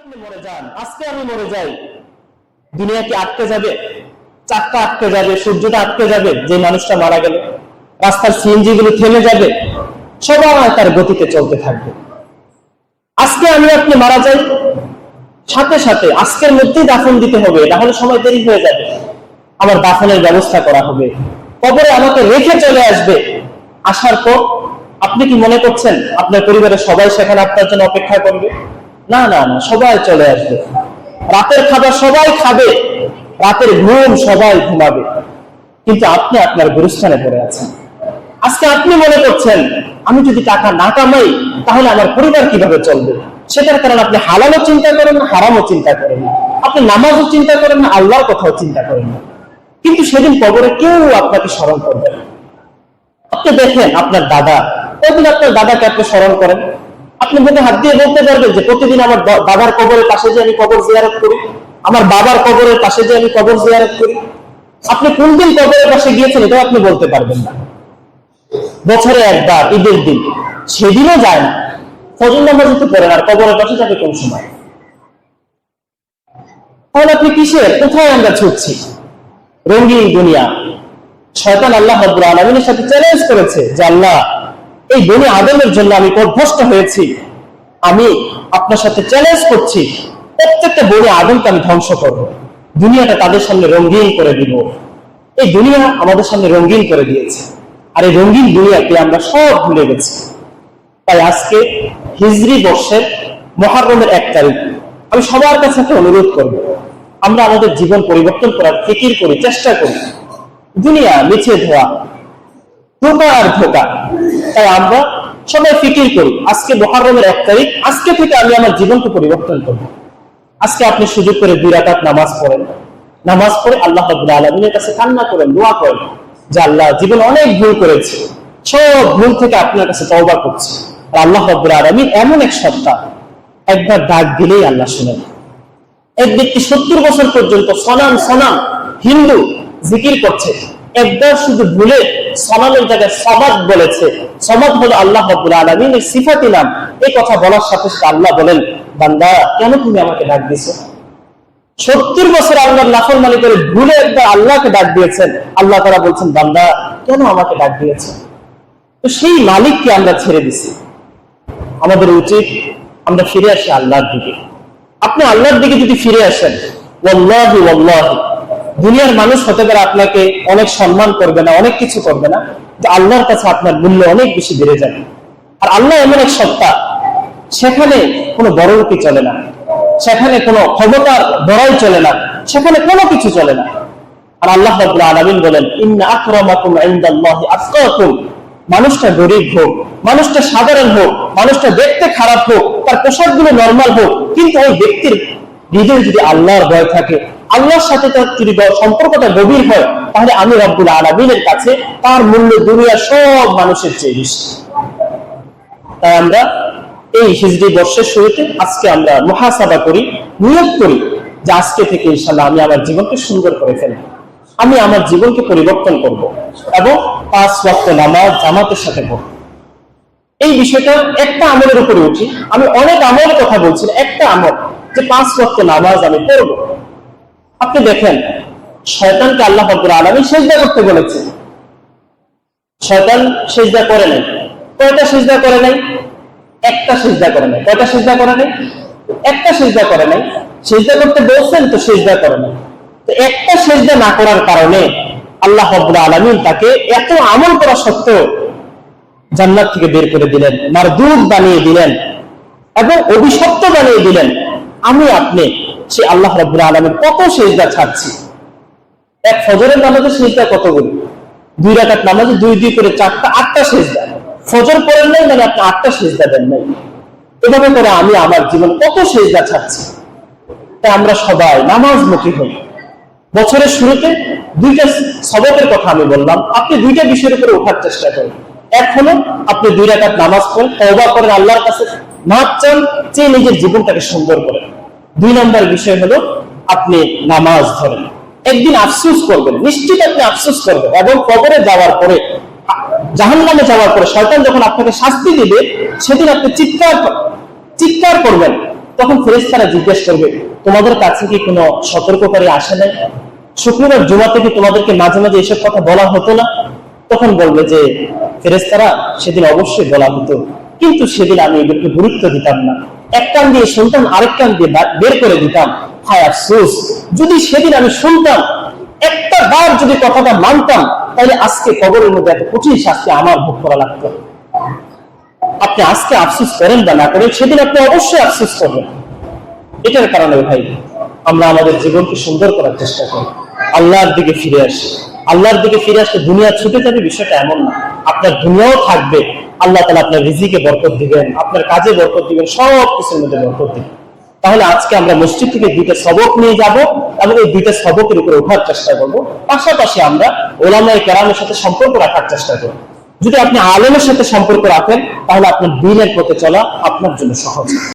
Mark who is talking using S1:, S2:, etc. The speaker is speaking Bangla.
S1: আপনি মরে যান, আজকে আমি মরে যাই, দুনিয়া কি আটকে যাবে? চাক্কা আটকে যাবে, সূর্যটা আটকে যাবে? যে মানুষটা মারা গেল, রাস্তার সিএনজি গুলো থেমে যাবে, সবাই তার গতিতে চলতে থাকবে। আজকে আমি আপনি মারা যাই, সাথে সাথে আজকের মধ্যেই দাফন দিতে হবে, তাহলে সময় দেরি হয়ে যাবে। আমার দাফনের ব্যবস্থা করা হবে, কবরে আমাকে রেখে চলে আসবে। আসার পর আপনি কি মনে করছেন আপনার পরিবারের সবাই সেখানে আপনার জন্য অপেক্ষা করবে? না না না, সবাই চলে আসবে। রাতের খাবার সবাই খাবে, রাতের ঘুম সবাই ঘুমাবে, কিন্তু আপনি আপনার গুরুস্থানে পড়ে আছেন। আজকে আপনি মনে করছেন আমি যদি টাকা না কামাই তাহলে আমার পরিবার কিভাবে চলবে। সেটার কারণ আপনি হালালও চিন্তা করেন না, হারামও চিন্তা করেন না, আপনি নামাজও চিন্তা করেন না, আল্লাহর কথাও চিন্তা করেন না। কিন্তু সেদিন কবরে কেউ আপনাকে স্মরণ করবে না। আপনি দেখেন আপনার দাদা, প্রতিদিন আপনার দাদাকে আপনি স্মরণ করেন, আপনি বুকে হাত দিয়ে বলতে পারবেন যে প্রতিদিন আমার দাদার কবরের পাশে যে আমি কবর জিয়ারত করি, আমার বাবার কবরের পাশে যে আমি কবর জিয়ারত করি। আপনি কোন দিন কবরের পাশে গিয়েছেন এটাও আপনি বলতে পারবেন না। বছরে একবার ঈদের দিন, সেদিনও যায় না। ফজর নামাজ তো পড়েন, আর কবরের পাশে যাবে কোন সময়? তাহলে আপনি কিসের, কোথায় আমরা ছুটছি? রঙিন দুনিয়া। শয়তান আল্লাহ রাব্বুল আলামিনের সাথে চ্যালেঞ্জ করেছে যে আল্লাহ, এই বনি আদমের জন্য আমি পথভ্রষ্ট হয়েছি, আমি আপনার সাথে চ্যালেঞ্জ করছি, প্রত্যেকটা বনি আদমকে আমি ধ্বংস করব, দুনিয়াটা তাদের সামনে রঙিন করে দিব। এই দুনিয়া আমাদের সামনে রঙিন করে দিয়েছে, আর এই রঙিন দুনিয়াকে আমরা সব ভুলে গেছি। তাই আজকে হিজরি বর্ষের মুহররমের 1 তারিখ আমি সবার কাছে একটা অনুরোধ করব, আমরা আমাদের জীবন পরিবর্তন করার ফিকির করি, চেষ্টা করি। দুনিয়া মিছে ধোয়া, ধোকা আর ধোকা। তাই আমরা সবাই ফিকির করি, আজকে মুহররমের 1 তারিখ, আজকে থেকে আমি আমার জীবনকে পরিবর্তন করব। আজকে আপনি সুযোগ করে 2 রাকাত নামাজ পড়েন, নামাজ পড়ে আল্লাহ রাব্বুল আলামিনের কাছে কান্না করেন, দোয়া করেন যে আল্লাহ, জীবনে অনেক ভুল করেছি, সব ভুল থেকে আপনার কাছে তওবা করছি। আর আল্লাহ রাব্বুল আলামিন এমন এক সত্তা, একবার ডাক দিলেই আল্লাহ শুনেন। এক ব্যক্তি 70 বছর পর্যন্ত সনাম সনাম হিন্দু জিকির করছে, একবার শুধু ভুলে সনামের জায়গায় সমাদ বলেছে। সমাদ হলো আল্লাহ রাব্বুল আলামিনের সিফাতি নাম। এই কথা বলার সাথে সাথে আল্লাহ বলেন, বান্দা কেন তুমি আমাকে ডাক দিছো? 70 বছর আল্লাহর নাফরমানি করে ভুলে একবার আল্লাহকে ডাক দিয়েছেন, আল্লাহ তাআলা বলছেন, বান্দা কেন আমাকে ডাক দিয়েছো? তো সেই মালিককে আমরা ছেড়ে দিছি। আমাদের উচিত আমরা ফিরে আসি আল্লাহর দিকে। আপনি আল্লাহর দিকে যদি ফিরে আসেন, ওয়াল্লাহি ওয়াল্লাহি, দুনিয়ার মানুষ হতে পারে আপনাকে অনেক সম্মান করবে না, অনেক কিছু করবে না, যে আল্লাহর কাছে আপনার মূল্য অনেক বেশি বেড়ে যাবে। আর আল্লাহ এমন এক সত্তা, সেখানে কোনো বড়লোকি চলে না, সেখানে কোনো ক্ষমতার বড়াই চলে না, সেখানে কোনো কিছু চলে না। আর আল্লাহ রাব্বুল আলামিন বলেন, ইন্না আকরামাকুম ইনদাল্লাহি আতকাকুম। মানুষটা গরিব হোক, মানুষটা সাধারণ হোক, মানুষটা দেখতে খারাপ হোক, তার পোশাকগুলো নরমাল হোক, কিন্তু ওই ব্যক্তির হৃদয়ে যদি আল্লাহর ভয় থাকে, আল্লাহর সাথে তার যদি সম্পর্কটা গভীর হয়, তাহলে আমি রাব্বুল আলামিনের কাছে তার মূল্য দুনিয়ার সব মানুষের চেয়ে বেশি। তাই আমরা এই হিজরি বর্ষের শুরুতে আজকে আমরা মুহাসাবা করি, নিয়ত করি যে আজকে থেকে ইনশাআল্লাহ আমি আমার জীবনকে সুন্দর করে ফেলব, আমি আমার জীবনকে পরিবর্তন করব এবং 5 ওয়াক্ত নামাজ জামাতের সাথে পড়ব। এই বিষয়টা একটা আমলের উপরে উঠি, আমি অনেক আমলের কথা বলছি, একটা আমল যে 5 ওয়াক্ত নামাজ আমি পড়ব। আপনি দেখেন, শয়তানকে আল্লাহ রাব্বুল আলামিন সিজদা করতে বলেছে, শয়তান সিজদা করে নাই। কয়টা সিজদা করে নাই? একটা সিজদা করে নাই। কয়টা সিজদা করে নাই? একটা সিজদা করে নাই। সিজদা করতে বলছেন তো সিজদা করে নাই। তো একটা সিজদা না করার কারণে আল্লাহ রাব্বুল আলামিন তাকে এত আমল করা সত্ত্বেও জান্নাত থেকে বের করে দিলেন, মারদুদ বানিয়ে দিলেন এবং অভিশপ্ত বানিয়ে দিলেন। আমি আপনি সে আল্লাহ রাব্বুল আলামিন কত সিজদা ছাড়ছি। এক ফজরের নামাজে সিজদা কতগুলো? 2 রাকাত নামাজে 2 করে 4টা, 8টা সিজদা। ফজর পড়েন নাই মানে আপনি 8টা সিজদা দেন নাই। এভাবে করে আমি আমার জীবন কত সিজদা ছাড়ছি। তাই আমরা সবাই নামাজমুখী হই। বছরের শুরুতে 2টা সবকের কথা আমি বললাম, আপনি 2টা বিষয়ের উপরে ওঠার চেষ্টা করেন। এক হলো আপনি 2 রাকাত নামাজ পড়েন, তওবা করেন, আল্লাহর কাছে মাফ চান, চেয়ে নিজের জীবনটাকে সুন্দর করেন। 2 নম্বর বিষয় হলো আপনি নামাজ ধরেন। একদিন আফসোস করবেন, নিশ্চিত আপনি আফসোস করবেন, এবং কবরে যাওয়ার পরে, জাহান্নামে যাওয়ার পরে শয়তান যখন আপনাকে শাস্তি দিবে, সেদিন আপনি চিৎকার করবেন তখন ফেরেশতারা জিজ্ঞেস করবে, তোমাদের কাছে কি কোনো সতর্ককারী আসে নাই? শুক্রবার জুমাতে কি তোমাদেরকে মাঝে মাঝে এসব কথা বলা হতো না? তখন বলবে যে ফেরেশতারা, সেদিন অবশ্যই বলা হতো, কিন্তু সেদিন আমি এদেরকে গুরুত্ব দিতাম না, এক কান দিয়ে শুনতাম, আরেক কান দিয়ে বের করে দিতাম। হায় আফসোস, যদি সেদিন আমি শুনতাম, একটা বার যদি কথাটা মানতাম, তাহলে আজকে কবরের মধ্যে এত কঠিন শাস্তি আমার ভোগ করা লাগতো। আপনি আজকে আফসোস করেন বা না করেন, সেদিন আপনি অবশ্যই আফসোস করবেন। এটার কারণে ভাই, আমরা আমাদের জীবনকে সুন্দর করার চেষ্টা করি, আল্লাহর দিকে ফিরে আসি। আল্লাহর দিকে ফিরে আসলে দুনিয়া ছুটে যাবে, বিষয়টা এমন না। আপনার দুনিয়াও থাকবে, আল্লাহ তাআলা আপনার রিজিকে বরকত দিবেন, আপনার কাজে বরকত দিবেন, সব কিছুর মধ্যে বরকত দিবেন। তাহলে আজকে আমরা মসজিদ থেকে 2টা সবক নিয়ে যাব এবং এই 2টা সবকের উপরে ওঠার চেষ্টা করব। পাশাপাশি আমরা উলামায়ে কেরামের সাথে সম্পর্ক রাখার চেষ্টা করব। যদি আপনি আলেমের সাথে সম্পর্ক রাখেন, তাহলে আপনার দ্বীনের পথে চলা আপনার জন্য সহজ।